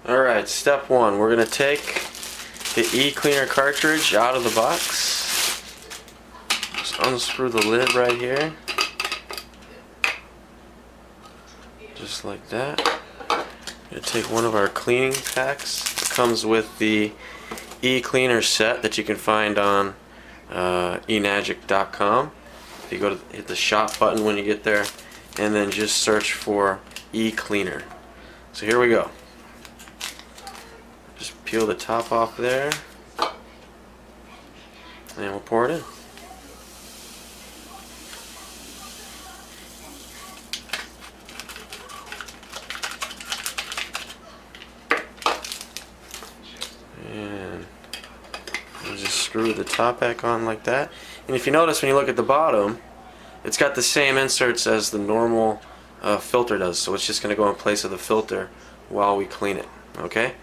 Alright, step one. We're going to take the E-cleaner cartridge out of the box. Just unscrew the lid right here. Just like that. I'm going to take one of our cleaning packs. It comes with the E-cleaner set that you can find on enagic.com. If you go to hit the shop button when you get there, and then just search for E-cleaner. So here we go. Just peel the top off there, and we'll pour it in. And we'll just screw the top back on like that. And if you notice, when you look at the bottom, it's got the same inserts as the normal filter does, so it's just going to go in place of the filter while we clean it. Okay?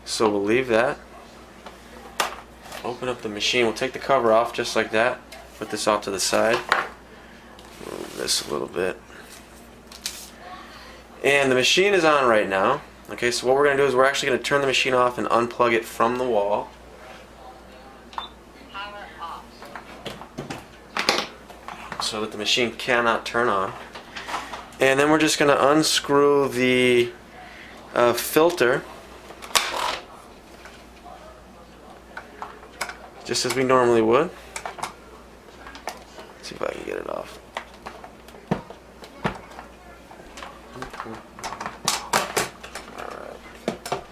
So we'll leave that. Open up the machine. We'll take the cover off just like that. Put this off to the side. Move this a little bit. And the machine is on right now. Okay, so what we're going to do is we're actually going to turn the machine off and unplug it from the wall. So that the machine cannot turn on. And then we're just going to unscrew the filter just as we normally would. Let's see if I can get it off. Alright.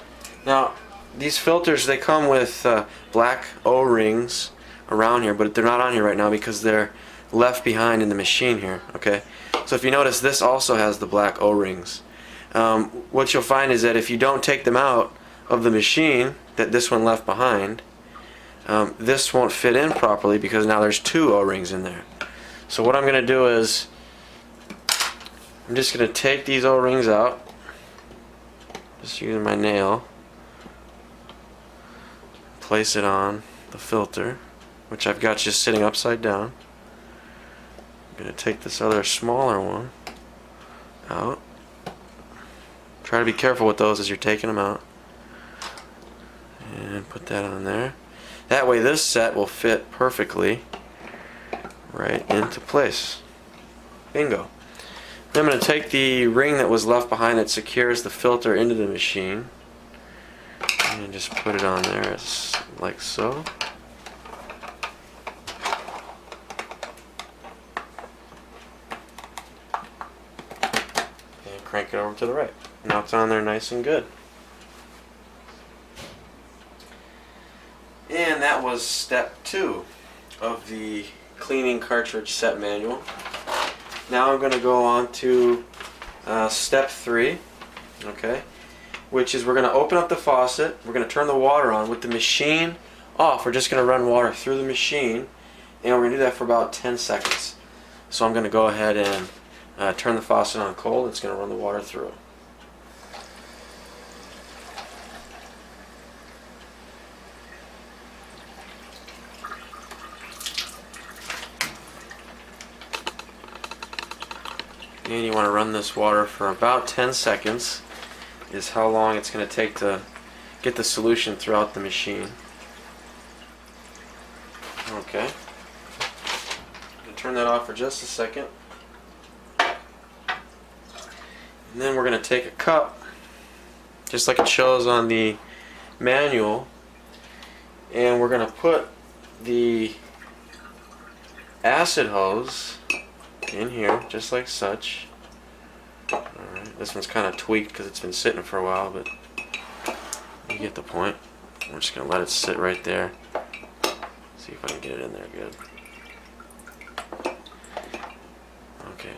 Now, these filters, they come with black O-rings around here, but they're not on here right now because they're left behind in the machine here. Okay, so if you notice, this also has the black O-rings. What you'll find is that if you don't take them out of the machine, that this one left behind, this won't fit in properly because now there's two O-rings in there. So what I'm going to do is I'm just going to take these O-rings out, just using my nail, place it on the filter, which I've got just sitting upside down. I'm going to take this other smaller one out. Try to be careful with those as you're taking them out. And put that on there. That way this set will fit perfectly right into place. Bingo. Then I'm going to take the ring that was left behind that secures the filter into the machine and just put it on there like so. Crank it over to the right. Now it's on there nice and good. And that was step 2 of the cleaning cartridge set manual. Now I'm going to go on to step 3, okay, which is we're going to open up the faucet, we're going to turn the water on with the machine off. We're just going to run water through the machine, and we're going to do that for about 10 seconds. So I'm going to go ahead and turn the faucet on cold. It's going to run the water through. And you want to run this water for about 10 seconds is how long it's going to take to get the solution throughout the machine. Okay. I'm going to turn that off for just a second. And then we're going to take a cup, just like it shows on the manual, and we're going to put the acid hose in here, just like such. Alright, this one's kind of tweaked because it's been sitting for a while, but you get the point. We're just going to let it sit right there. See if I can get it in there good. Okay.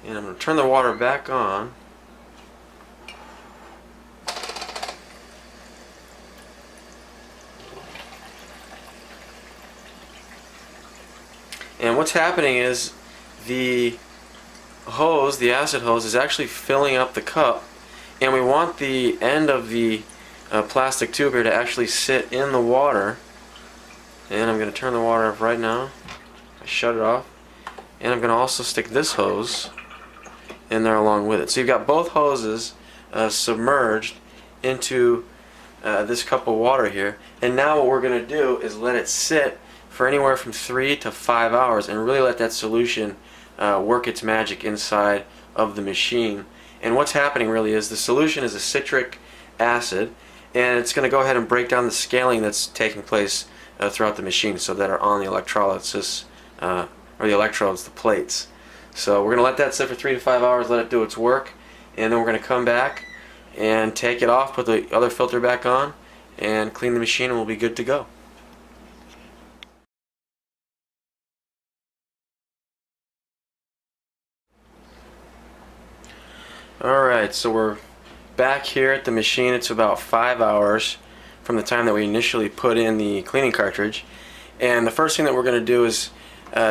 And I'm going to turn the water back on. And what's happening is the hose, the acid hose, is actually filling up the cup, and we want the end of the plastic tube here to actually sit in the water. And I'm going to turn the water off right now. I shut it off. And I'm going to also stick this hose in there along with it. So you've got both hoses submerged into this cup of water here. And now what we're going to do is let it sit for anywhere from 3 to 5 hours and really let that solution work its magic inside of the machine. And what's happening really is the solution is a citric acid, and it's going to go ahead and break down the scaling that's taking place throughout the machine, so that are on the electrolysis or the electrodes, the plates. So we're going to let that sit for 3 to 5 hours, let it do its work, and then we're going to come back and take it off, put the other filter back on, and clean the machine, and we'll be good to go. Alright, so we're back here at the machine. It's about 5 hours from the time that we initially put in the cleaning cartridge. And the first thing that we're going to do is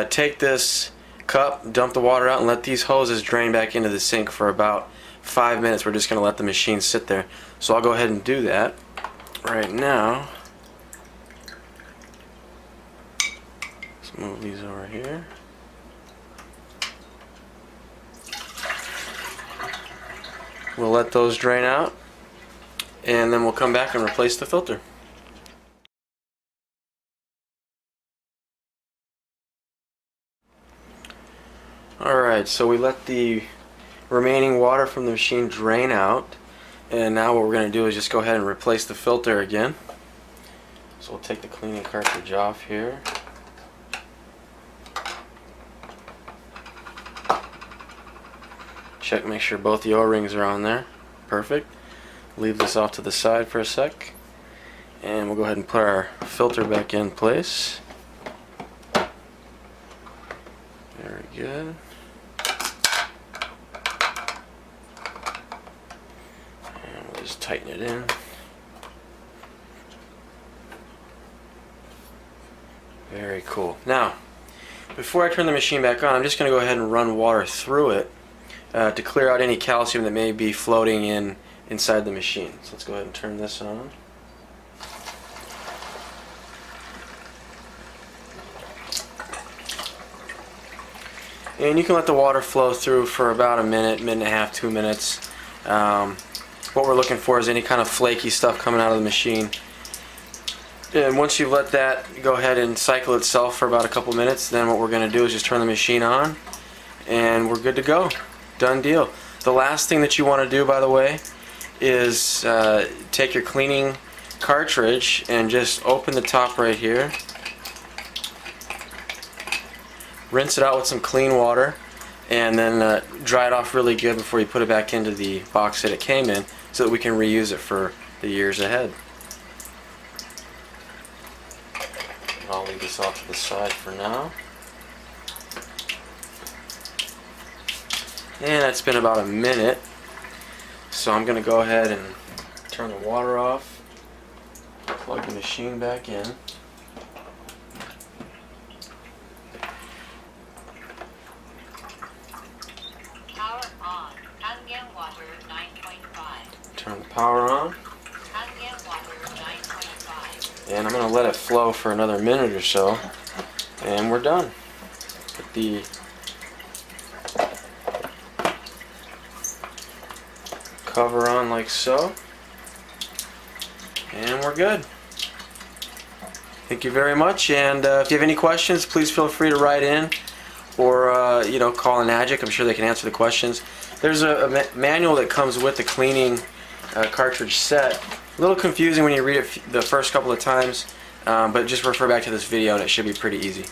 take this cup, dump the water out, and let these hoses drain back into the sink for about 5 minutes. We're just going to let the machine sit there. So I'll go ahead and do that right now. Let's move these over here. We'll let those drain out, and then we'll come back and replace the filter. Alright, so we let the remaining water from the machine drain out, and now what we're going to do is just go ahead and replace the filter again. So we'll take the cleaning cartridge off here. Check, make sure both the O-rings are on there. Perfect. Leave this off to the side for a sec, and we'll go ahead and put our filter back in place. Very good. And we'll just tighten it in. Very cool. Now, before I turn the machine back on, I'm just going to go ahead and run water through it to clear out any calcium that may be floating inside the machine. So let's go ahead and turn this on. And you can let the water flow through for about a minute, minute and a half, 2 minutes. What we're looking for is any kind of flaky stuff coming out of the machine. And once you let that go ahead and cycle itself for about a couple minutes, then what we're going to do is just turn the machine on, and we're good to go. Done deal. The last thing that you want to do, by the way, is take your cleaning cartridge and just open the top right here. Rinse it out with some clean water, and then dry it off really good before you put it back into the box that it came in, so that we can reuse it for the years ahead. I'll leave this off to the side for now. And that's been about a minute, so I'm going to go ahead and turn the water off, plug the machine back in. Power on. Ambient water 9.5. Turn the power on. Ambient water 9.5. And I'm going to let it flow for another minute or so, and we're done. Put the cover on like so, and we're good. Thank you very much, and if you have any questions, please feel free to write in or call an Agic. I'm sure they can answer the questions. There's a manual that comes with the cleaning cartridge set. A little confusing when you read it the first couple of times, but just refer back to this video and it should be pretty easy.